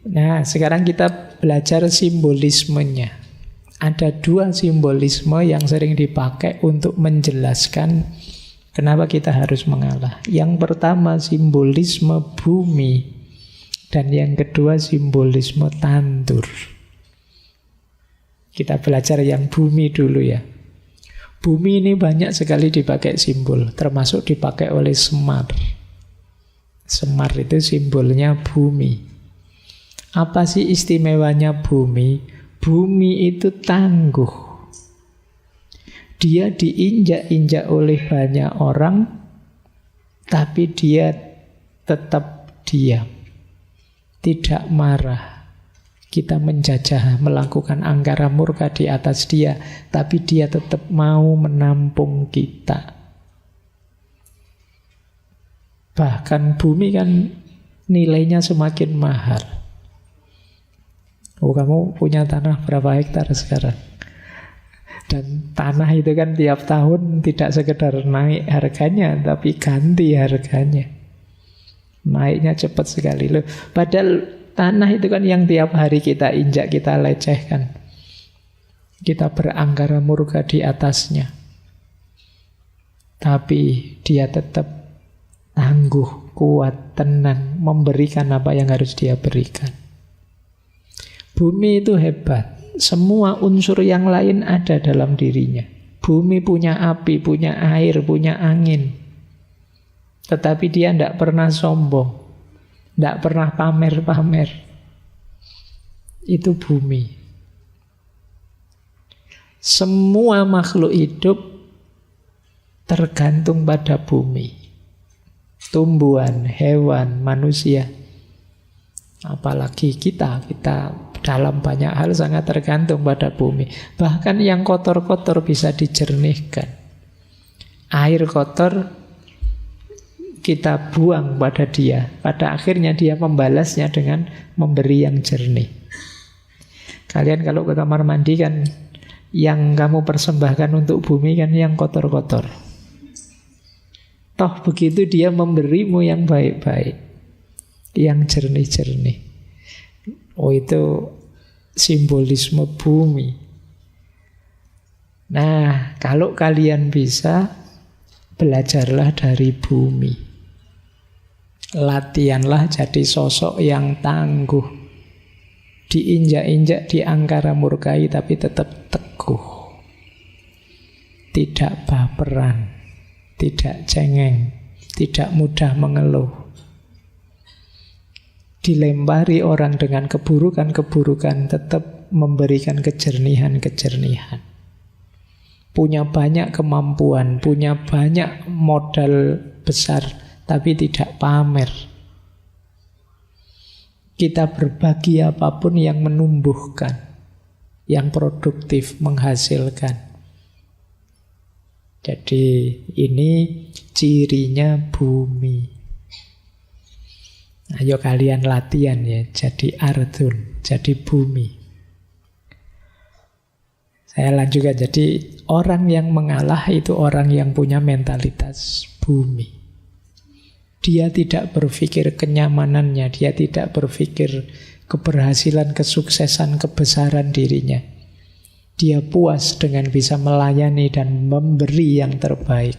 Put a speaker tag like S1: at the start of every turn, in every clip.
S1: Nah, sekarang kita belajar simbolismenya. Ada dua simbolisme yang sering dipakai untuk menjelaskan kenapa kita harus mengalah. Yang pertama simbolisme bumi, dan yang kedua simbolisme tandur. Kita belajar yang bumi dulu ya. Bumi ini banyak sekali dipakai simbol, termasuk dipakai oleh Semar. Semar itu simbolnya bumi. Apa sih istimewanya bumi? Bumi itu tangguh. Dia diinjak-injak oleh banyak orang, tapi dia tetap diam. Tidak marah. Kita menjajah, melakukan angkara murka di atas dia, tapi dia tetap mau menampung kita. Bahkan bumi kan nilainya semakin mahal. Oh, kamu punya tanah berapa hektar sekarang? Dan tanah itu kan tiap tahun tidak sekedar naik harganya, tapi ganti harganya. Naiknya cepat sekali loh. Padahal tanah itu kan yang tiap hari kita injak, kita lecehkan. Kita berangkara murka di atasnya. Tapi dia tetap tangguh, kuat, tenang, memberikan apa yang harus dia berikan. Bumi itu hebat. Semua unsur yang lain ada dalam dirinya. Bumi punya api, punya air, punya angin. Tetapi dia tidak pernah sombong. Tidak pernah pamer-pamer. Itu bumi. Semua makhluk hidup tergantung pada bumi. Tumbuhan, hewan, manusia. Apalagi kita dalam banyak hal sangat tergantung pada bumi. Bahkan yang kotor-kotor bisa dijernihkan. Air kotor kita buang pada dia. Pada akhirnya dia membalasnya dengan memberi yang jernih. Kalian kalau ke kamar mandi kan, yang kamu persembahkan untuk bumi kan yang kotor-kotor. Toh begitu dia memberimu yang baik-baik, yang jernih-jernih. Oh, itu simbolisme bumi. Nah, kalau kalian bisa, belajarlah dari bumi. Latihanlah jadi sosok yang tangguh. Diinjak-injak, diangkara murkai, tapi tetap teguh. Tidak baperan, tidak cengeng, tidak mudah mengeluh. Dilempari orang dengan keburukan-keburukan, tetap memberikan kejernihan-kejernihan. Punya banyak kemampuan, punya banyak modal besar, tapi tidak pamer. Kita berbagi apapun yang menumbuhkan, yang produktif, menghasilkan. Jadi ini cirinya bumi. Ayo kalian latihan ya, jadi ardun, jadi bumi. Saya lanjutkan, jadi orang yang mengalah itu orang yang punya mentalitas bumi. Dia tidak berpikir kenyamanannya, dia tidak berpikir keberhasilan, kesuksesan, kebesaran dirinya. Dia puas dengan bisa melayani dan memberi yang terbaik.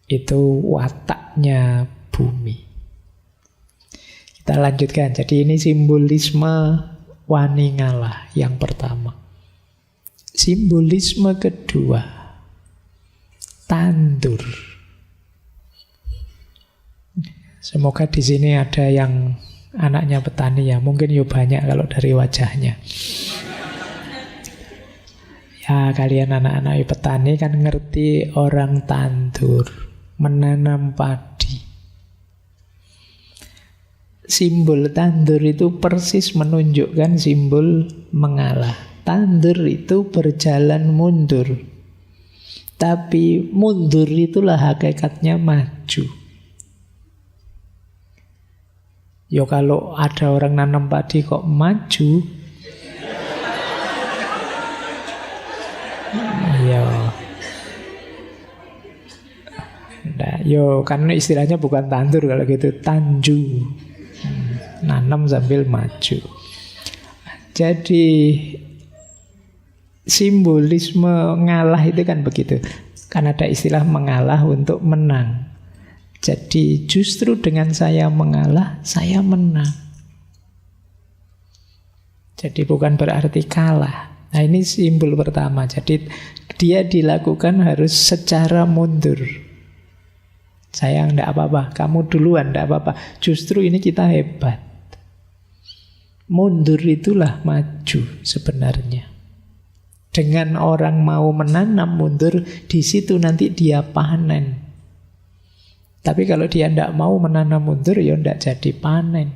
S1: Itu wataknya bumi. Kita lanjutkan. Jadi ini simbolisme wani ngalah yang pertama. Simbolisme kedua, tandur. Semoga di sini ada yang anaknya petani ya. Mungkin ya banyak kalau dari wajahnya. Ya, kalian anak-anak petani kan ngerti orang tandur, menanam padi. Simbol tandur itu persis menunjukkan simbol mengalah. Tandur itu berjalan mundur. Tapi mundur itulah hakikatnya maju. Yo kalau ada orang nanam padi kok maju, yo kan istilahnya bukan tandur kalau gitu, tanju. nanam sambil maju. Jadi simbolisme ngalah itu kan begitu. Kan ada istilah mengalah untuk menang. Jadi justru dengan saya mengalah, saya menang. Jadi bukan berarti kalah. Nah ini simbol pertama. Jadi dia dilakukan harus secara mundur. Saya enggak apa-apa, kamu duluan enggak apa-apa. Justru ini kita hebat. Mundur itulah maju sebenarnya. Dengan orang mau menanam mundur, di situ nanti dia panen. Tapi kalau dia tidak mau menanam mundur, ya tidak jadi panen.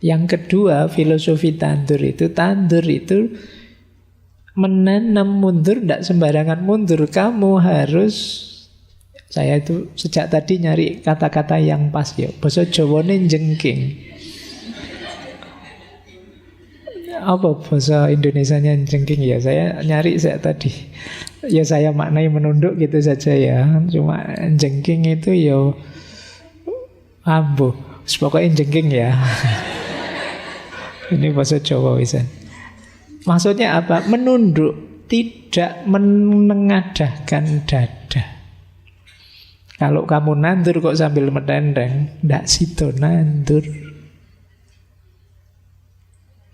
S1: Yang kedua, filosofi tandur itu menanam mundur, tidak sembarangan mundur. Kamu harus, saya itu sejak tadi nyari kata-kata yang pas ya. Basa Jawane jengking. Apa bahasa Indonesianya jengking ya? Saya nyari saya tadi. Ya saya maknai menunduk gitu saja ya. Cuma jengking itu ya ambo. Pokoknya jengking ya. Ini bahasa Jawa wisan. Maksudnya apa? Menunduk, tidak menengadahkan dada. Kalau kamu nandur kok sambil menendeng, ndak sido nandur.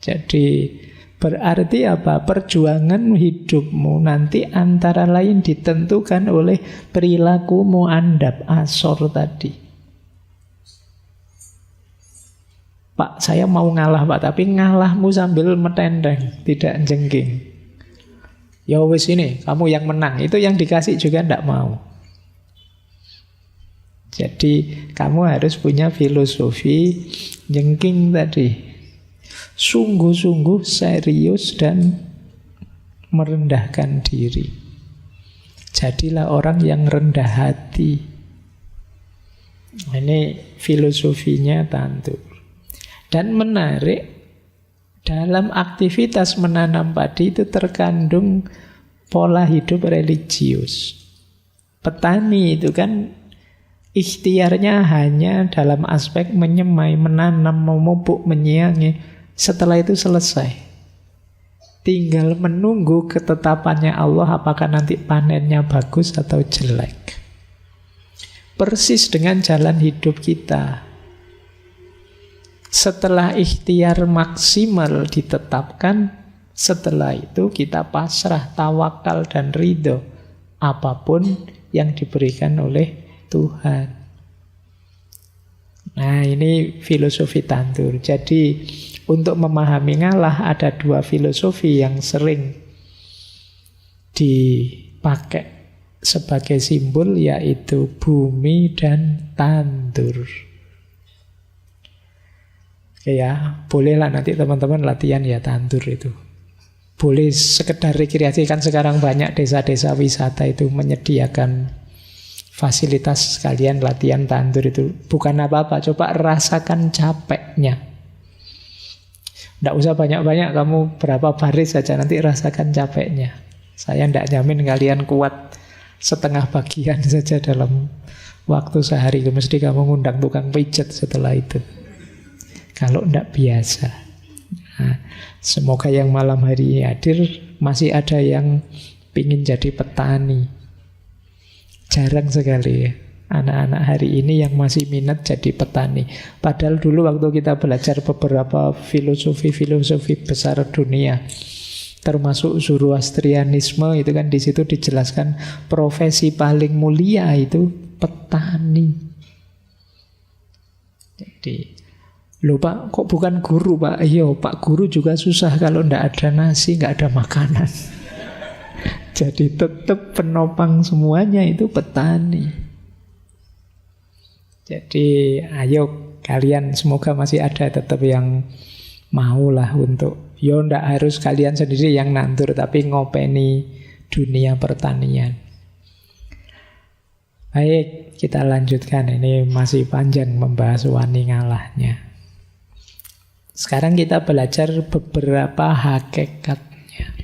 S1: Jadi berarti apa? Perjuangan hidupmu nanti antara lain ditentukan oleh perilakumu andap asor tadi. Pak, saya mau ngalah Pak, tapi ngalahmu sambil metendeng, tidak jengking. Ya wis ini, kamu yang menang. Itu yang dikasih juga ndak mau. Jadi kamu harus punya filosofi jengking tadi. Sungguh-sungguh serius dan merendahkan diri. Jadilah orang yang rendah hati. Ini filosofinya tandur. Dan menarik, dalam aktivitas menanam padi itu terkandung pola hidup religius. Petani itu kan ikhtiarnya hanya dalam aspek menyemai, menanam, memupuk, menyiangi. Setelah itu selesai. Tinggal menunggu ketetapannya Allah apakah nanti panennya bagus atau jelek. Persis dengan jalan hidup kita. Setelah ikhtiar maksimal ditetapkan, setelah itu kita pasrah, tawakal dan ridho apapun yang diberikan oleh Tuhan. Nah ini filosofi tandur. Jadi untuk memahami ngalah ada dua filosofi yang sering dipakai sebagai simbol, yaitu bumi dan tandur. Oke ya, bolehlah nanti teman-teman latihan ya tandur itu. Boleh sekedar rekreasi, kan sekarang banyak desa-desa wisata itu menyediakan fasilitas sekalian latihan tandur itu. Bukan apa-apa, coba rasakan capeknya. Tidak usah banyak-banyak, kamu berapa baris saja nanti rasakan capeknya. Saya tidak jamin kalian kuat setengah bagian saja dalam waktu sehari. Mesti kamu ngundang tukang pijat setelah itu. Kalau tidak biasa. Nah, semoga yang malam hari ini hadir masih ada yang pingin jadi petani. Jarang sekali ya anak-anak hari ini yang masih minat jadi petani. Padahal dulu waktu kita belajar beberapa filosofi besar dunia, termasuk Zoroastrianisme, itu kan di situ dijelaskan profesi paling mulia itu petani. Jadi, loh Pak, kok bukan guru Pak? Iya Pak, guru juga susah kalau ndak ada nasi, nggak ada makanan. Jadi tetap penopang semuanya itu petani. Jadi ayo kalian, semoga masih ada tetap yang maulah untuk, yo ndak harus kalian sendiri yang nandur, tapi ngopeni dunia pertanian. Baik, kita lanjutkan. Ini masih panjang membahas wani ngalahnya. Sekarang kita belajar beberapa hakikatnya.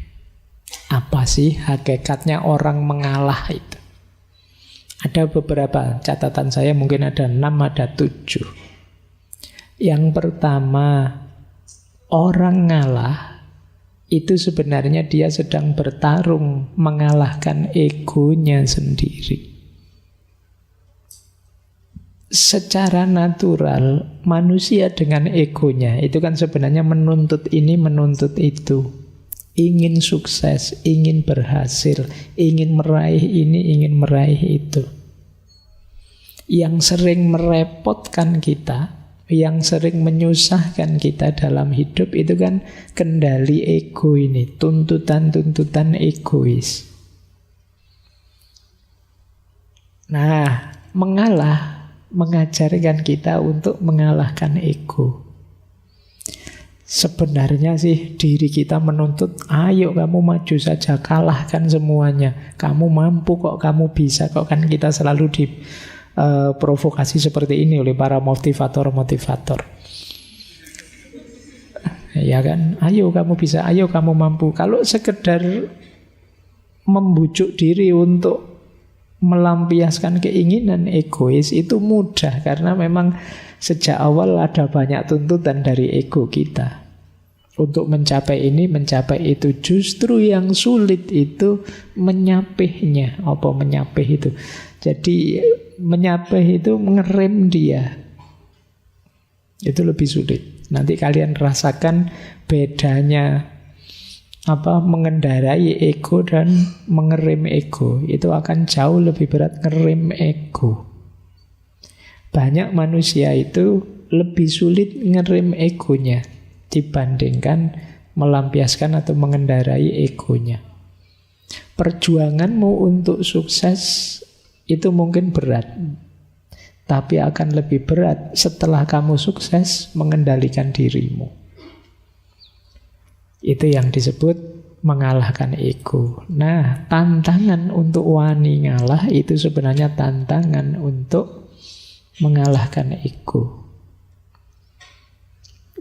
S1: Apa sih hakikatnya orang mengalah itu? Ada beberapa catatan saya, mungkin ada 6, ada 7. Yang pertama, orang ngalah itu sebenarnya dia sedang bertarung mengalahkan egonya sendiri. Secara natural, manusia dengan egonya itu kan sebenarnya menuntut ini, menuntut itu. Ingin sukses, ingin berhasil, ingin meraih ini, ingin meraih itu. Yang sering merepotkan kita, yang sering menyusahkan kita dalam hidup itu kan kendali ego ini, tuntutan-tuntutan egois. Nah, mengalah mengajarkan kita untuk mengalahkan ego. Sebenarnya sih diri kita menuntut, ayo kamu maju saja, kalahkan semuanya. Kamu mampu kok, kamu bisa kok. Kan kita selalu diprovokasi seperti ini oleh para motivator-motivator. Ya kan, ayo kamu bisa, ayo kamu mampu. Kalau sekedar membujuk diri untuk melampiaskan keinginan egois itu mudah, karena memang sejak awal ada banyak tuntutan dari ego kita untuk mencapai ini, mencapai itu. Justru yang sulit itu menyapihnya. Apa menyapih itu? Jadi menyapih itu mengerem dia. Itu lebih sulit. Nanti kalian rasakan bedanya mengendarai ego dan mengerem ego. Itu akan jauh lebih berat ngerem ego. Banyak manusia itu lebih sulit ngerem egonya dibandingkan melampiaskan atau mengendarai egonya. Perjuanganmu untuk sukses itu mungkin berat, tapi akan lebih berat setelah kamu sukses mengendalikan dirimu. Itu yang disebut mengalahkan ego. Nah, tantangan untuk wani ngalah itu sebenarnya tantangan untuk mengalahkan ego.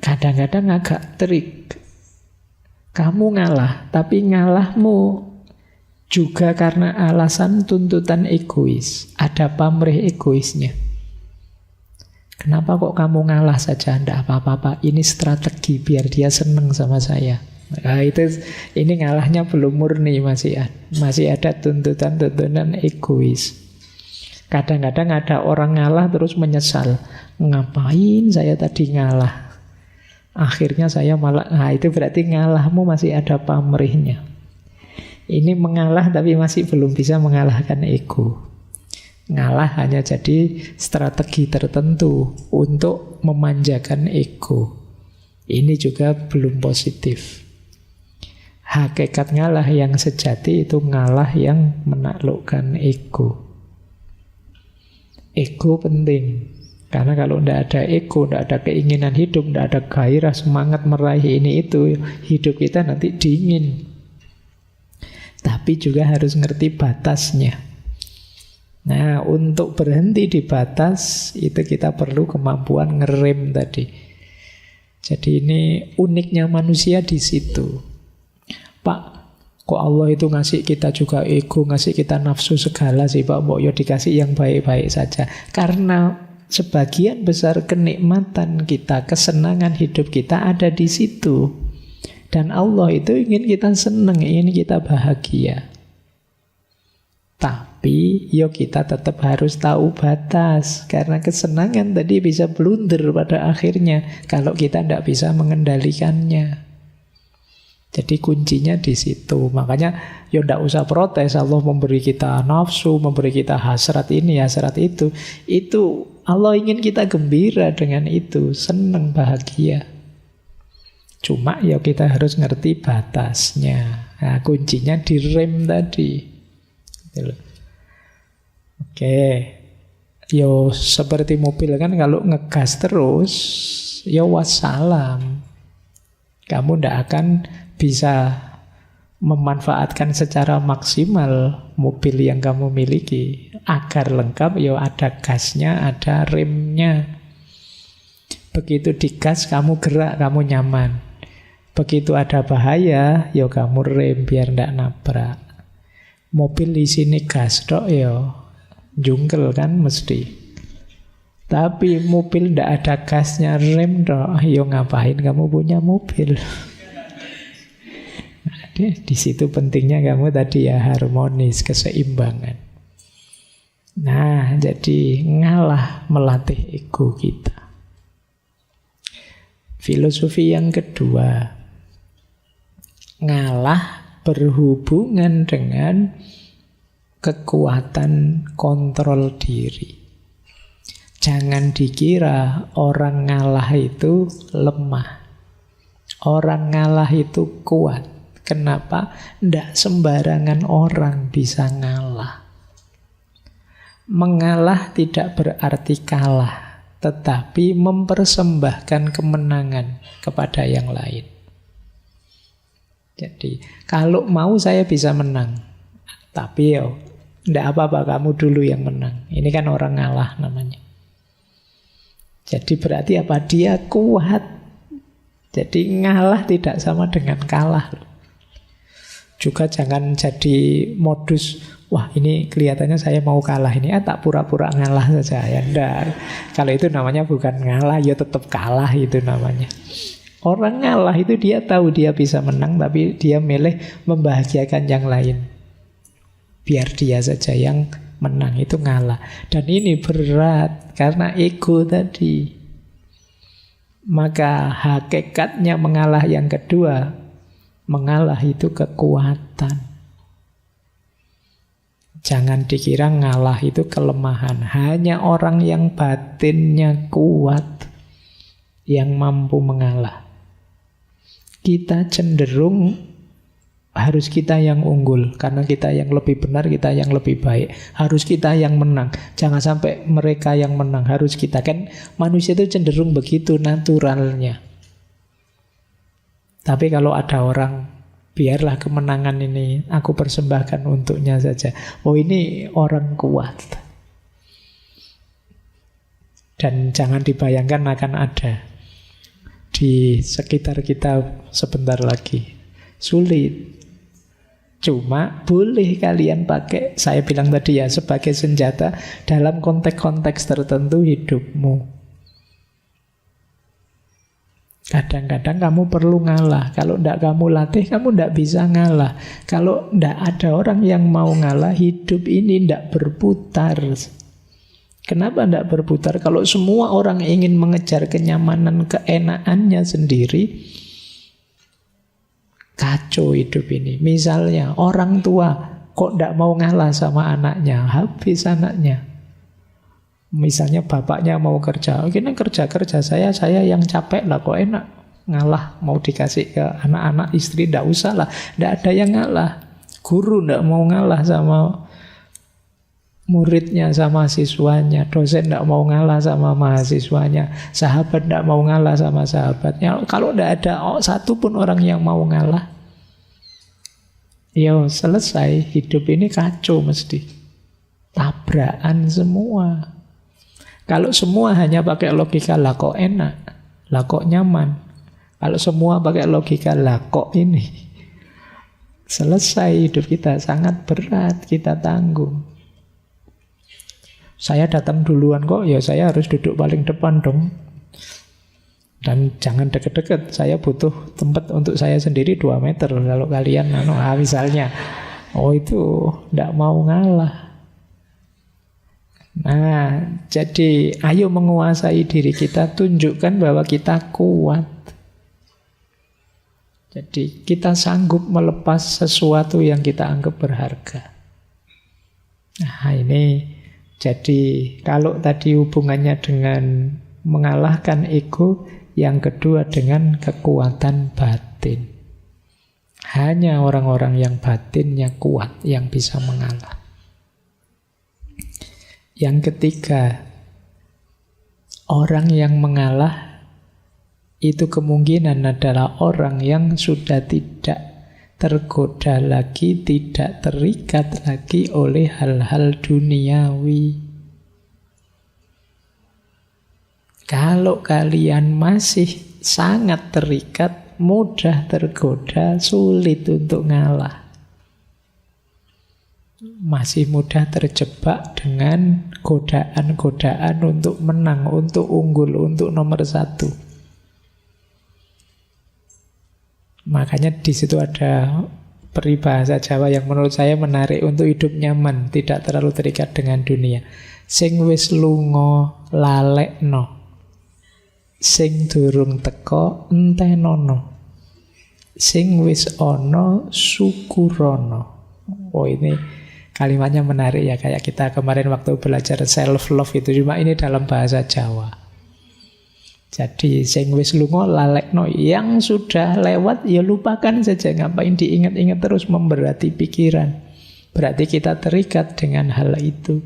S1: Kadang-kadang agak trik. Kamu ngalah, tapi ngalahmu juga karena alasan tuntutan egois. Ada pamrih egoisnya. Kenapa kok kamu ngalah saja? Tidak apa-apa, ini strategi biar dia seneng sama saya. Nah, ini ngalahnya belum murni, masih ada tuntutan-tuntutan egois. Kadang-kadang ada orang ngalah terus menyesal. Ngapain saya tadi ngalah? Akhirnya saya malah, itu berarti ngalahmu masih ada pamrihnya. Ini mengalah tapi masih belum bisa mengalahkan ego. Ngalah hanya jadi strategi tertentu untuk memanjakan ego. Ini juga belum positif. Hakikat ngalah yang sejati itu ngalah yang menaklukkan ego. Ego penting. Karena kalau tidak ada ego, tidak ada keinginan hidup, tidak ada gairah, semangat meraih ini itu, hidup kita nanti dingin. Tapi juga harus ngerti batasnya. Nah, untuk berhenti di batas, itu kita perlu kemampuan ngerem tadi. Jadi ini uniknya manusia di situ. Pak, kok Allah itu ngasih kita juga ego, ngasih kita nafsu segala sih Pak, mbok yo dikasih yang baik-baik saja. Karena sebagian besar kenikmatan kita, kesenangan hidup kita ada di situ. Dan Allah itu ingin kita senang, ingin kita bahagia. Tapi yo kita tetap harus tahu batas. Karena kesenangan tadi bisa blunder pada akhirnya kalau kita tidak bisa mengendalikannya. Jadi kuncinya di situ. Makanya ya tidak usah protes. Allah memberi kita nafsu, memberi kita hasrat ini, hasrat itu. Itu Allah ingin kita gembira dengan itu, senang, bahagia. Cuma ya kita harus ngerti batasnya. Nah, kuncinya di rem tadi. Oke. Yo seperti mobil kan, kalau ngegas terus, ya wassalam. Kamu tidak akan bisa memanfaatkan secara maksimal mobil yang kamu miliki. Agar lengkap, ya ada gasnya, ada remnya. Begitu digas, kamu gerak, kamu nyaman. Begitu ada bahaya, ya kamu rem biar tidak nabrak. Mobil di sini gas dok, ya Jungkel kan mesti. Tapi mobil ndak ada gasnya, rem toh, yo ngapain kamu punya mobil? Nah, di situ pentingnya kamu tadi ya harmonis, keseimbangan. Nah, jadi ngalah melatih ego kita. Filosofi yang kedua, ngalah berhubungan dengan kekuatan kontrol diri. Jangan dikira orang ngalah itu lemah. Orang ngalah itu kuat. Kenapa? Ndak sembarangan orang bisa ngalah. Mengalah tidak berarti kalah, tetapi mempersembahkan kemenangan kepada yang lain. Jadi, kalau mau saya bisa menang. Tapi ndak apa-apa, kamu dulu yang menang. Ini kan orang ngalah namanya. Jadi berarti apa? Dia kuat. Jadi ngalah tidak sama dengan kalah. Juga jangan jadi modus, wah ini kelihatannya saya mau kalah ini, tak pura-pura ngalah saja. Ya enggak. Kalau itu namanya bukan ngalah, ya tetap kalah itu namanya. Orang ngalah itu dia tahu dia bisa menang, tapi dia milih membahagiakan yang lain. Biar dia saja yang menang, itu ngalah. Dan ini berat karena ego tadi. Maka hakikatnya mengalah yang kedua, mengalah itu kekuatan. Jangan dikira ngalah itu kelemahan. Hanya orang yang batinnya kuat yang mampu mengalah. Kita cenderung harus kita yang unggul, karena kita yang lebih benar, kita yang lebih baik. Harus kita yang menang. Jangan sampai mereka yang menang, harus kita. Kan manusia itu cenderung begitu naturalnya. Tapi kalau ada orang, biarlah kemenangan ini aku persembahkan untuknya saja. Oh, ini orang kuat. Dan jangan dibayangkan akan ada di sekitar kita sebentar lagi. Sulit. Cuma boleh kalian pakai, saya bilang tadi ya, sebagai senjata dalam konteks-konteks tertentu hidupmu. Kadang-kadang kamu perlu ngalah. Kalau tidak kamu latih, kamu tidak bisa ngalah. Kalau tidak ada orang yang mau ngalah, hidup ini tidak berputar. Kenapa tidak berputar? Kalau semua orang ingin mengejar kenyamanan, keenakannya sendiri, kacau hidup ini. Misalnya orang tua kok tidak mau ngalah sama anaknya, habis anaknya. Misalnya bapaknya mau kerja, ini kerja saya yang capek lah, kok enak ngalah, mau dikasih ke anak-anak, istri tidak usah lah, tidak ada yang ngalah. Guru tidak mau ngalah sama muridnya, sama siswanya. Dosen tidak mau ngalah sama mahasiswanya. Sahabat tidak mau ngalah sama sahabatnya. Kalau tidak ada satu pun orang yang mau ngalah, ya selesai. Hidup ini kacau mesti. Tabrakan semua. Kalau semua hanya pakai logika, lah kok enak, lah kok nyaman. Kalau semua pakai logika, lah kok ini, selesai hidup kita. Sangat berat kita tanggung. Saya datang duluan kok, ya saya harus duduk paling depan dong. Dan jangan deket-deket, saya butuh tempat untuk saya sendiri 2 meter. Kalau kalian misalnya, itu tidak mau ngalah. Nah, jadi ayo menguasai diri kita, tunjukkan bahwa kita kuat. Jadi kita sanggup melepas sesuatu yang kita anggap berharga. Nah, ini jadi kalau tadi hubungannya dengan mengalahkan ego, yang kedua dengan kekuatan batin. Hanya orang-orang yang batinnya kuat yang bisa mengalah. Yang ketiga, orang yang mengalah itu kemungkinan adalah orang yang sudah tidak tergoda lagi, tidak terikat lagi oleh hal-hal duniawi. Kalau kalian masih sangat terikat, mudah tergoda, sulit untuk ngalah. masih mudah terjebak dengan godaan-godaan untuk menang, untuk unggul, untuk nomor satu. Makanya di situ ada peribahasa Jawa yang menurut saya menarik untuk hidup nyaman, tidak terlalu terikat dengan dunia. Sing wis lunga lalekno, sing durung teka entenono, sing wis ana syukurono. Oh, ini kalimatnya menarik ya, kayak kita kemarin waktu belajar self love itu, cuma ini dalam bahasa Jawa. Jadi sing wis lunga lalekno, yang sudah lewat ya lupakan saja, ngapain diingat-ingat terus memberati pikiran. Berarti kita terikat dengan hal itu.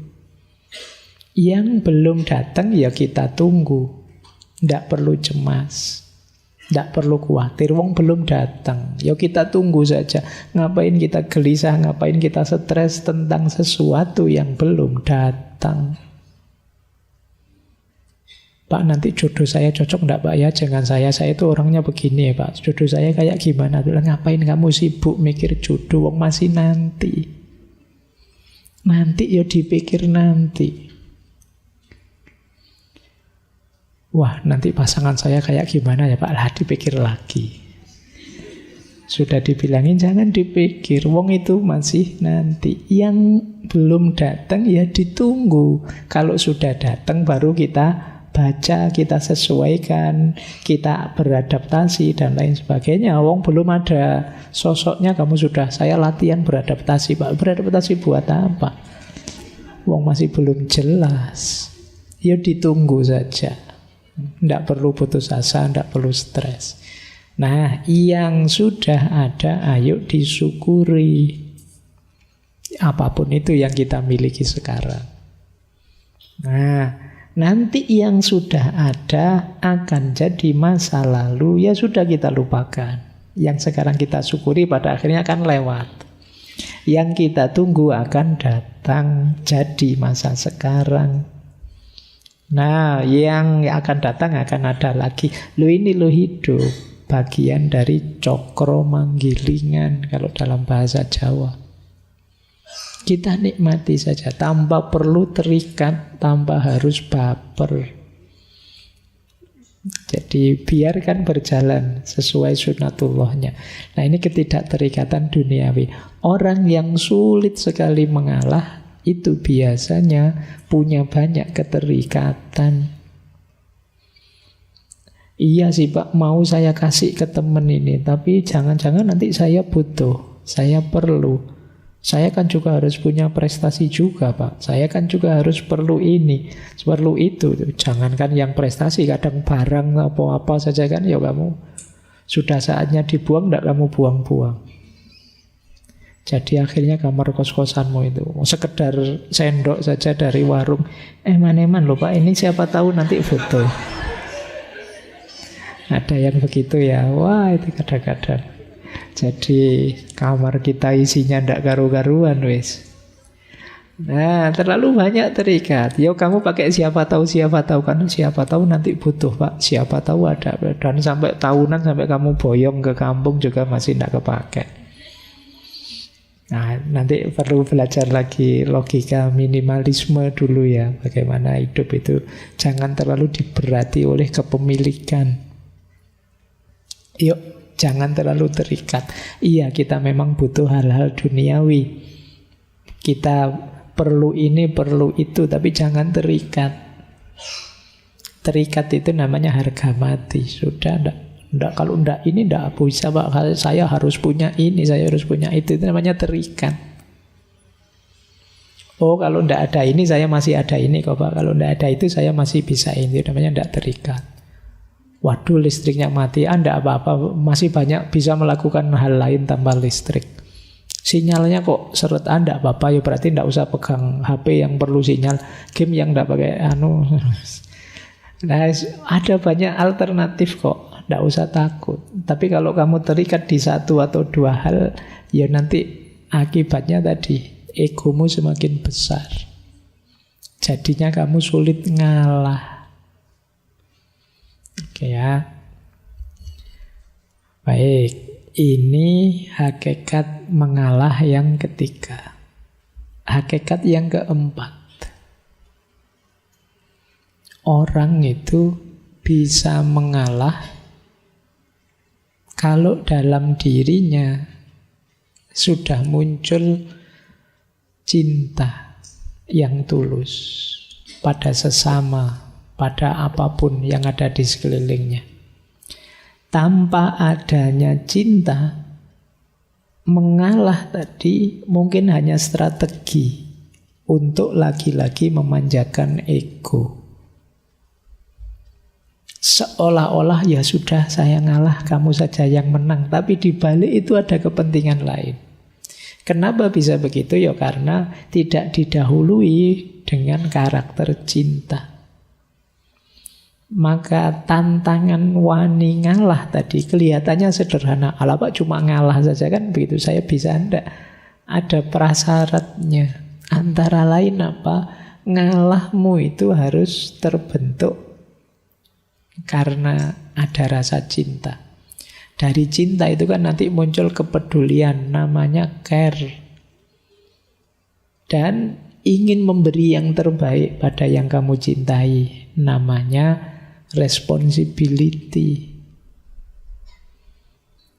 S1: Yang belum datang ya kita tunggu. Tidak perlu cemas, tidak perlu khawatir, wong belum datang. Ya kita tunggu saja. Ngapain kita gelisah, ngapain kita stres tentang sesuatu yang belum datang. Pak, nanti jodoh saya cocok enggak Pak ya? Jangan saya itu orangnya begini ya Pak. Jodoh saya kayak gimana? Ngapain kamu sibuk mikir jodoh? Wong masih nanti. Nanti ya dipikir nanti. Wah, nanti pasangan saya kayak gimana ya Pak? Lah, dipikir lagi. Sudah dibilangin jangan dipikir. Wong itu masih nanti. Yang belum datang ya ditunggu. Kalau sudah datang baru kita baca, kita sesuaikan, kita beradaptasi dan lain sebagainya. Wong belum ada sosoknya, kamu sudah, saya latihan beradaptasi Pak. Beradaptasi buat apa? Wong masih belum jelas. Ya ditunggu saja. Tidak perlu putus asa, tidak perlu stres. Nah, yang sudah ada ayo disyukuri. Apapun itu yang kita miliki sekarang. Nah, nanti yang sudah ada akan jadi masa lalu, ya sudah kita lupakan. Yang sekarang kita syukuri pada akhirnya akan lewat. Yang kita tunggu akan datang jadi masa sekarang. Nah, yang akan datang akan ada lagi. Lo ini lo hidup, bagian dari cokro manggilingan kalau dalam bahasa Jawa. Kita nikmati saja, tanpa perlu terikat, tanpa harus baper. Jadi biarkan berjalan sesuai sunnatullahnya. Nah, ini ketidakterikatan duniawi. Orang yang sulit sekali mengalah itu biasanya punya banyak keterikatan. Iya sih Pak, mau saya kasih ke teman ini, tapi jangan-jangan nanti saya butuh, saya perlu. Saya kan juga harus punya prestasi juga Pak. Saya kan juga harus perlu ini, perlu itu. Jangankan yang prestasi, kadang barang apa-apa saja kan, ya kamu sudah saatnya dibuang, tidak kamu buang-buang. Jadi akhirnya kamar kos-kosanmu itu sekedar sendok saja dari warung. Eman-eman loh Pak, ini siapa tahu nanti foto. Ada yang begitu ya. Wah, itu kadang-kadang. Jadi kamar kita isinya ndak karu-karuan wis. Nah, terlalu banyak terikat. Yo kamu pakai siapa tahu kan, siapa tahu nanti butuh Pak, siapa tahu ada, dan sampai tahunan sampai kamu boyong ke kampung juga masih ndak kepake. Nah, nanti perlu belajar lagi logika minimalisme dulu ya, bagaimana hidup itu jangan terlalu diberati oleh kepemilikan. Yuk, jangan terlalu terikat. Iya, kita memang butuh hal-hal duniawi. Kita perlu ini, perlu itu, tapi jangan terikat. Terikat itu namanya harga mati. Sudah, enggak, kalau enggak ini enggak bisa Pak. Saya harus punya ini, saya harus punya itu namanya terikat. Oh, kalau enggak ada ini, saya masih ada ini kok Pak. Kalau enggak ada itu, saya masih bisa ini. Itu namanya enggak terikat. Waduh, listriknya mati, enggak apa-apa, masih banyak bisa melakukan hal lain tanpa listrik. Sinyalnya kok seret, enggak apa-apa, ya berarti enggak usah pegang HP yang perlu sinyal, game yang enggak pakai Nah, ada banyak alternatif kok, enggak usah takut. Tapi kalau kamu terikat di satu atau dua hal, ya nanti akibatnya tadi egomu semakin besar. Jadinya kamu sulit ngalah. Oke ya. Baik, ini hakikat mengalah yang ketiga. Hakikat yang keempat, orang itu bisa mengalah kalau dalam dirinya sudah muncul cinta yang tulus pada sesama, pada apapun yang ada di sekelilingnya. Tanpa adanya cinta, mengalah tadi mungkin hanya strategi untuk lagi-lagi memanjakan ego. Seolah-olah ya sudah saya ngalah, kamu saja yang menang. Tapi di balik itu ada kepentingan lain. Kenapa bisa begitu? Ya karena tidak didahului dengan karakter cinta. Maka tantangan wani ngalah tadi kelihatannya sederhana. Alah Pak cuma ngalah saja kan begitu, saya bisa enggak? Ada prasyaratnya. Antara lain apa? Ngalahmu itu harus terbentuk karena ada rasa cinta. Dari cinta itu kan nanti muncul kepedulian, namanya care. Dan ingin memberi yang terbaik pada yang kamu cintai, namanya responsibility.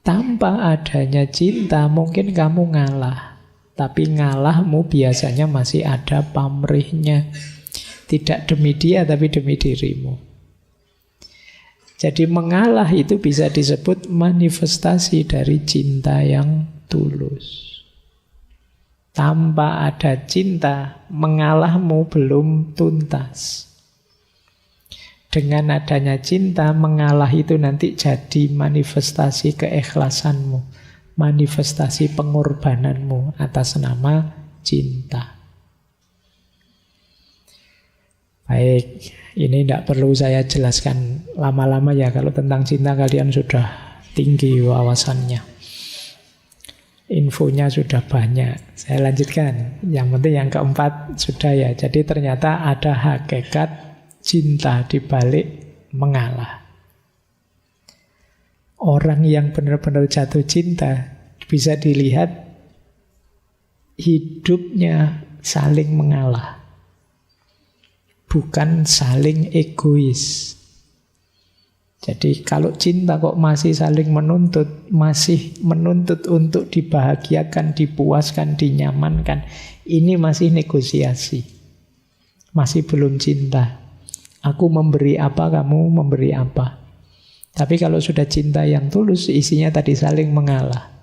S1: Tanpa adanya cinta mungkin kamu ngalah, tapi ngalahmu biasanya masih ada pamrihnya. Tidak demi dia tapi demi dirimu. Jadi mengalah itu bisa disebut manifestasi dari cinta yang tulus. Tanpa ada cinta, mengalahmu belum tuntas. Dengan adanya cinta, mengalah itu nanti jadi manifestasi keikhlasanmu, manifestasi pengorbananmu atas nama cinta. Baik, ini tidak perlu saya jelaskan lama-lama ya. Kalau tentang cinta kalian sudah tinggi wawasannya, infonya sudah banyak. Saya lanjutkan. Yang penting yang keempat sudah ya. Jadi ternyata ada hakikat cinta di balik mengalah. Orang yang benar-benar jatuh cinta bisa dilihat hidupnya saling mengalah, bukan saling egois. Jadi kalau cinta kok masih saling menuntut, masih menuntut untuk dibahagiakan, dipuaskan, dinyamankan, ini masih negosiasi, masih belum cinta. Aku memberi apa, kamu memberi apa. Tapi kalau sudah cinta yang tulus, isinya tadi saling mengalah.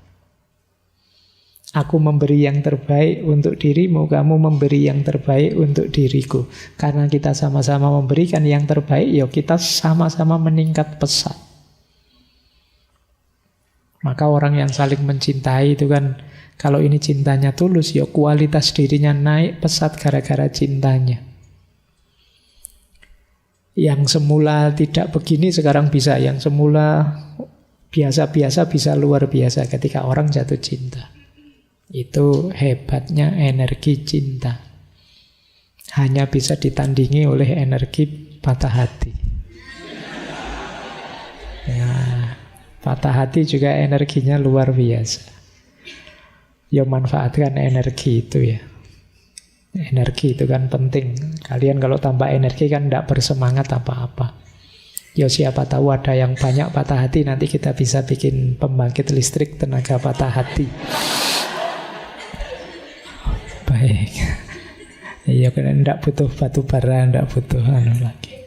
S1: Aku memberi yang terbaik untuk dirimu, kamu memberi yang terbaik untuk diriku. Karena kita sama-sama memberikan yang terbaik, ya kita sama-sama meningkat pesat. Maka orang yang saling mencintai itu kan, kalau ini cintanya tulus, ya kualitas dirinya naik pesat gara-gara cintanya. Yang semula tidak begini sekarang bisa, yang semula biasa-biasa bisa luar biasa ketika orang jatuh cinta. Itu hebatnya energi cinta. Hanya bisa ditandingi oleh energi patah hati. Ya, patah hati juga energinya luar biasa. Ya manfaatkan energi itu ya. Energi itu kan penting. Kalian kalau tambah energi kan tidak bersemangat apa-apa. Ya siapa tahu ada yang banyak patah hati, nanti kita bisa bikin pembangkit listrik tenaga patah hati. Baik. Iya kan tidak butuh batu bara, tidak butuh lagi.